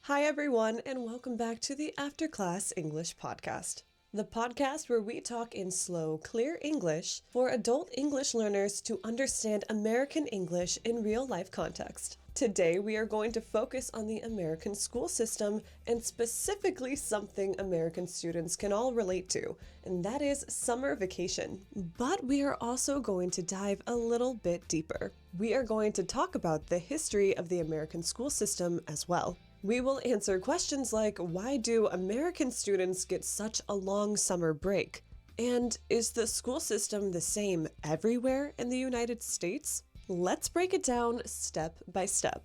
Hi, everyone, and welcome back to the After Class English Podcast, the podcast where we talk in slow, clear English for adult English learners to understand American English in real-life context. Today, we are going to focus on the American school system and specifically something American students can all relate to, and that is summer vacation. But we are also going to dive a little bit deeper. We are going to talk about the history of the American school system as well. We will answer questions like, why do American students get such a long summer break? And is the school system the same everywhere in the United States? Let's break it down step by step.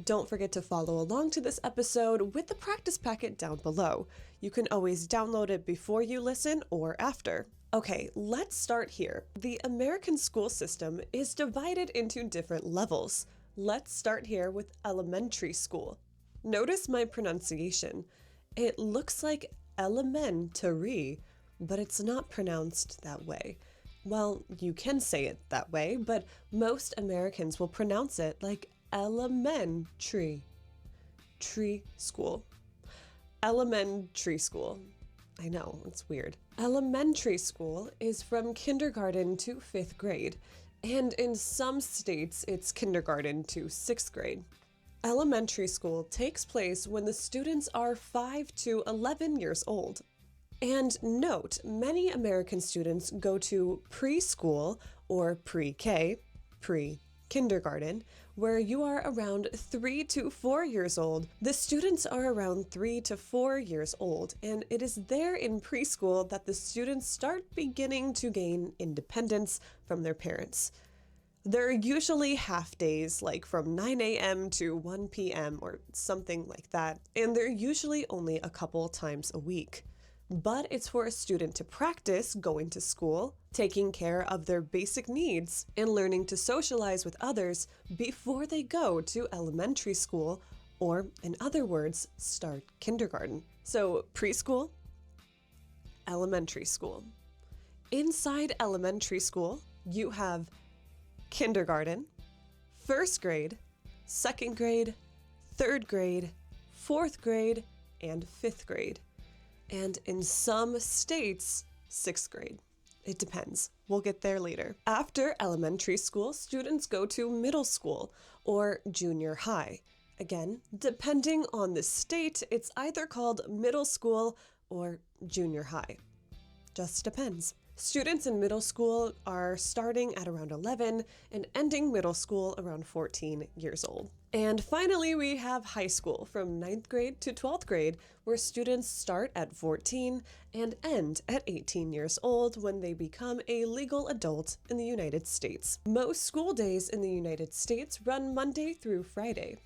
Don't forget to follow along to this episode with the practice packet down below. You can always download it before you listen or after. Okay, let's start here. The American school system is divided into different levels. Let's start here with elementary school. Notice my pronunciation. It looks like elementary, but it's not pronounced that way. Well, you can say it that way, but most Americans will pronounce it like elementary. Tree school. Elementary school. I know, it's weird. Elementary school is from kindergarten to 5th grade, and in some states it's kindergarten to 6th grade. Elementary school takes place when the students are 5 to 11 years old. And note, many American students go to preschool or pre-K, pre-kindergarten, where you are around 3 to 4 years old. The students are around 3 to 4 years old, and it is there in preschool that the students start beginning to gain independence from their parents. They're usually half days, like from 9 a.m. to 1 p.m. or something like that, and they're usually only a couple times a week. But it's for a student to practice going to school, taking care of their basic needs, and learning to socialize with others before they go to elementary school, or in other words, start kindergarten. So preschool, elementary school. Inside elementary school, you have kindergarten, 1st grade, 2nd grade, 3rd grade, 4th grade, and 5th grade. And in some states, 6th grade. It depends. We'll get there later. After elementary school, students go to middle school or junior high. Again, depending on the state, it's either called middle school or junior high. Just depends. Students in middle school are starting at around 11 and ending middle school around 14 years old. And finally, we have high school from 9th grade to 12th grade, where students start at 14 and end at 18 years old when they become a legal adult in the United States. Most school days in the United States run Monday through Friday.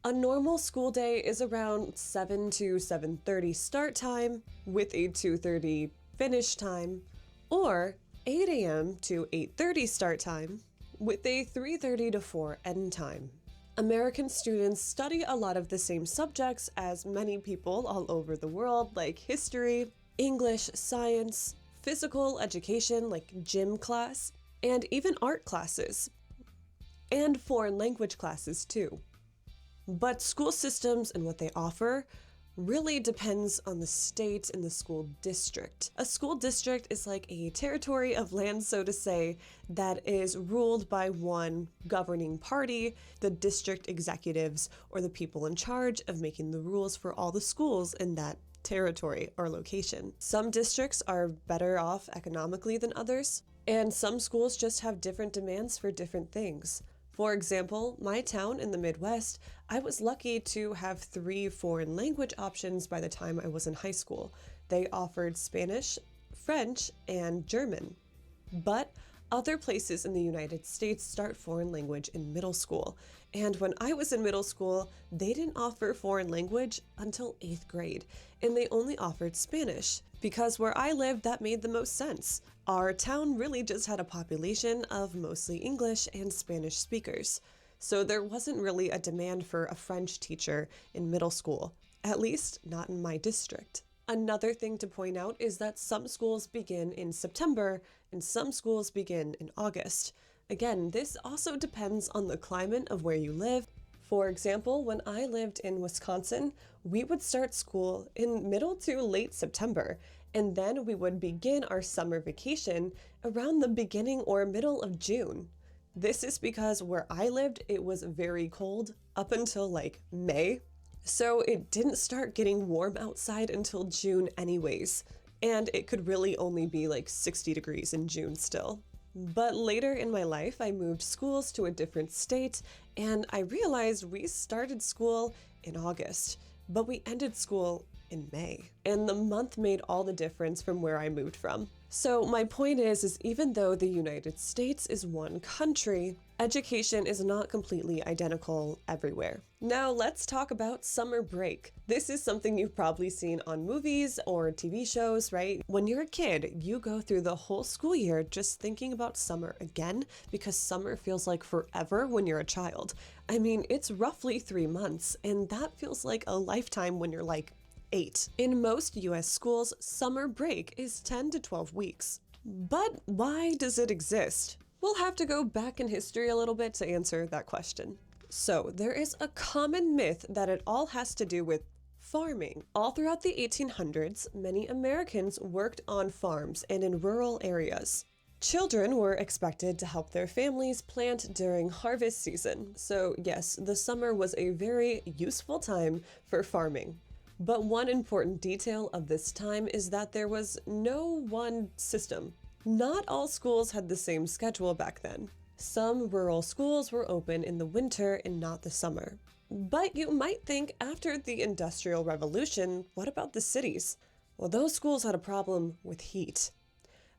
A normal school day is around 7 to 7:30 start time with a 2:30 finish time, or 8 a.m. to 8:30 start time with a 3:30 to 4 end time. American students study a lot of the same subjects as many people all over the world, like history, English, science, physical education like gym class, and even art classes, and foreign language classes too. But school systems and what they offer really depends on the state and the school district. A school district is like a territory of land, so to say, that is ruled by one governing party, the district executives, or the people in charge of making the rules for all the schools in that territory or location. Some districts are better off economically than others, and some schools just have different demands for different things. For example, my town in the Midwest, I was lucky to have 3 foreign language options by the time I was in high school. They offered Spanish, French, and German. But other places in the United States start foreign language in middle school. And when I was in middle school, they didn't offer foreign language until 8th grade, and they only offered Spanish. Because where I lived, that made the most sense. Our town really just had a population of mostly English and Spanish speakers. So there wasn't really a demand for a French teacher in middle school, at least not in my district. Another thing to point out is that some schools begin in September and some schools begin in August. Again, this also depends on the climate of where you live. For example, when I lived in Wisconsin, we would start school in middle to late September, and then we would begin our summer vacation around the beginning or middle of June. This is because where I lived, it was very cold up until like May. So it didn't start getting warm outside until June anyways, and it could really only be like 60 degrees in June still. But later in my life, I moved schools to a different state, and I realized we started school in August, but we ended school in May. And the month made all the difference from where I moved from. So my point is even though the United States is one country, education is not completely identical everywhere. Now let's talk about summer break. This is something you've probably seen on movies or TV shows, right? When you're a kid, you go through the whole school year just thinking about summer again because summer feels like forever when you're a child. I mean, it's roughly 3 months, and that feels like a lifetime when you're like 8. In most US schools, summer break is 10 to 12 weeks. But why does it exist? We'll have to go back in history a little bit to answer that question. So, there is a common myth that it all has to do with farming. All throughout the 1800s, many Americans worked on farms and in rural areas. Children were expected to help their families plant during harvest season. So, yes, the summer was a very useful time for farming. But one important detail of this time is that there was no one system. Not all schools had the same schedule back then. Some rural schools were open in the winter and not the summer. But you might think after the Industrial Revolution, what about the cities? Well, those schools had a problem with heat.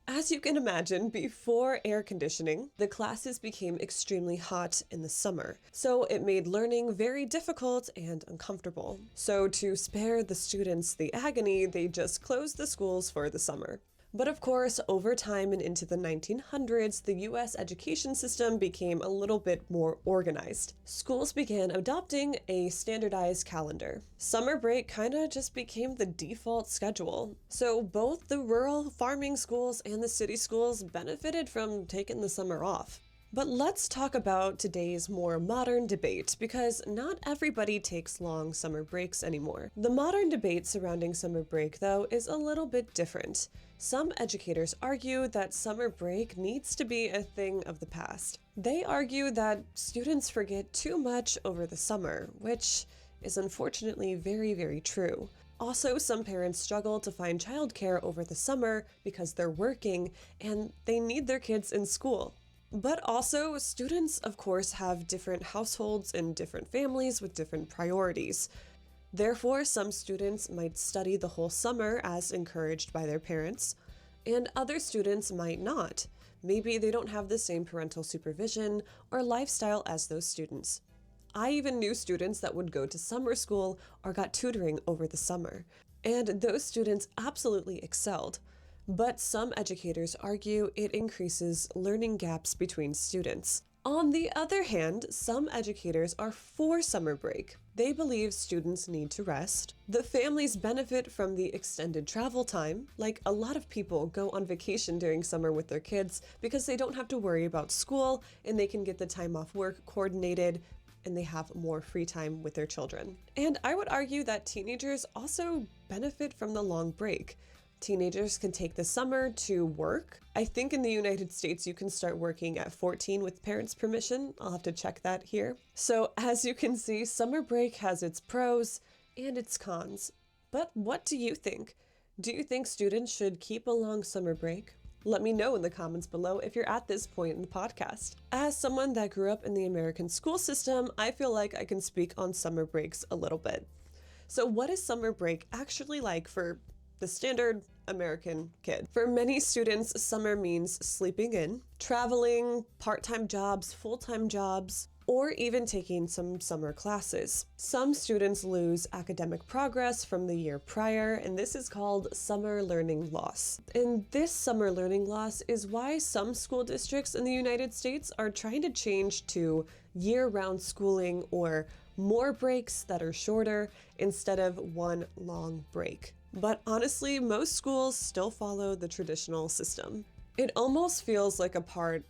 As you can imagine, before air conditioning, the classes became extremely hot in the summer, so it made learning very difficult and uncomfortable. So to spare the students the agony, they just closed the schools for the summer. But of course, over time and into the 1900s, the US education system became a little bit more organized. Schools began adopting a standardized calendar. Summer break kinda just became the default schedule. So both the rural farming schools and the city schools benefited from taking the summer off. But let's talk about today's more modern debate, because not everybody takes long summer breaks anymore. The modern debate surrounding summer break, though, is a little bit different. Some educators argue that summer break needs to be a thing of the past. They argue that students forget too much over the summer, which is unfortunately very, very true. Also, some parents struggle to find childcare over the summer because they're working and they need their kids in school. But also, students, of course, have different households and different families with different priorities. Therefore, some students might study the whole summer as encouraged by their parents, and other students might not. Maybe they don't have the same parental supervision or lifestyle as those students. I even knew students that would go to summer school or got tutoring over the summer, and those students absolutely excelled. But some educators argue it increases learning gaps between students. On the other hand, some educators are for summer break. They believe students need to rest. The families benefit from the extended travel time. Like, a lot of people go on vacation during summer with their kids because they don't have to worry about school and they can get the time off work coordinated and they have more free time with their children. And I would argue that teenagers also benefit from the long break. Teenagers can take the summer to work. I think in the United States you can start working at 14 with parents' permission. I'll have to check that here. So as you can see, summer break has its pros and its cons. But what do you think? Do you think students should keep a long summer break? Let me know in the comments below if you're at this point in the podcast. As someone that grew up in the American school system, I feel like I can speak on summer breaks a little bit. So what is summer break actually like for the standard American kid? For many students, summer means sleeping in, traveling, part-time jobs, full-time jobs, or even taking some summer classes. Some students lose academic progress from the year prior, and this is called summer learning loss. And this summer learning loss is why some school districts in the United States are trying to change to year-round schooling or more breaks that are shorter instead of one long break. But honestly, most schools still follow the traditional system. It almost feels like a part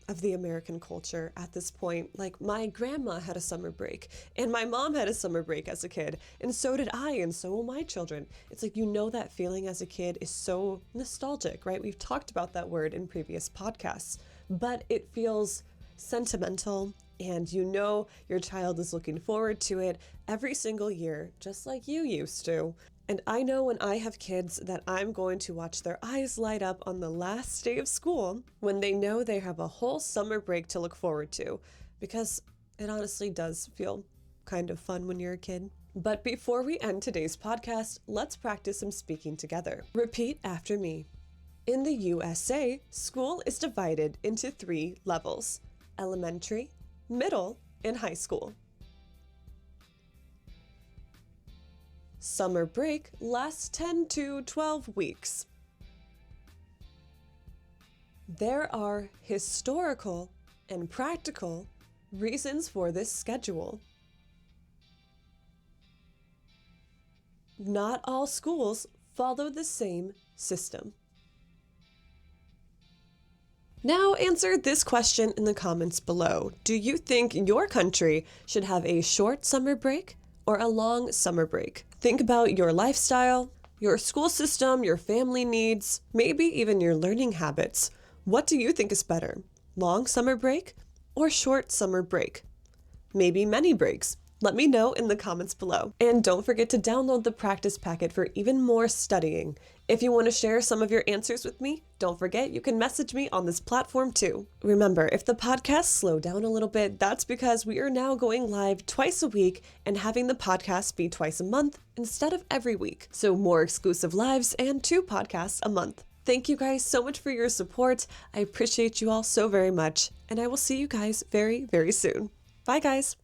of the American culture at this point. Like, my grandma had a summer break, and my mom had a summer break as a kid, and so did I, and so will my children. It's like, that feeling as a kid is so nostalgic, right? We've talked about that word in previous podcasts, but it feels sentimental, and your child is looking forward to it every single year, just like you used to. And I know when I have kids that I'm going to watch their eyes light up on the last day of school when they know they have a whole summer break to look forward to, because it honestly does feel kind of fun when you're a kid. But before we end today's podcast, let's practice some speaking together. Repeat after me. In the USA, school is divided into 3 levels: elementary, middle, and high school. Summer break lasts 10 to 12 weeks. There are historical and practical reasons for this schedule. Not all schools follow the same system. Now answer this question in the comments below. Do you think your country should have a short summer break or a long summer break? Think about your lifestyle, your school system, your family needs, maybe even your learning habits. What do you think is better? Long summer break or short summer break? Maybe many breaks. Let me know in the comments below. And don't forget to download the practice packet for even more studying. If you want to share some of your answers with me, don't forget you can message me on this platform too. Remember, if the podcasts slow down a little bit, that's because we are now going live twice a week and having the podcast be twice a month instead of every week. So more exclusive lives and 2 podcasts a month. Thank you guys so much for your support. I appreciate you all so very much, and I will see you guys very, very soon. Bye guys.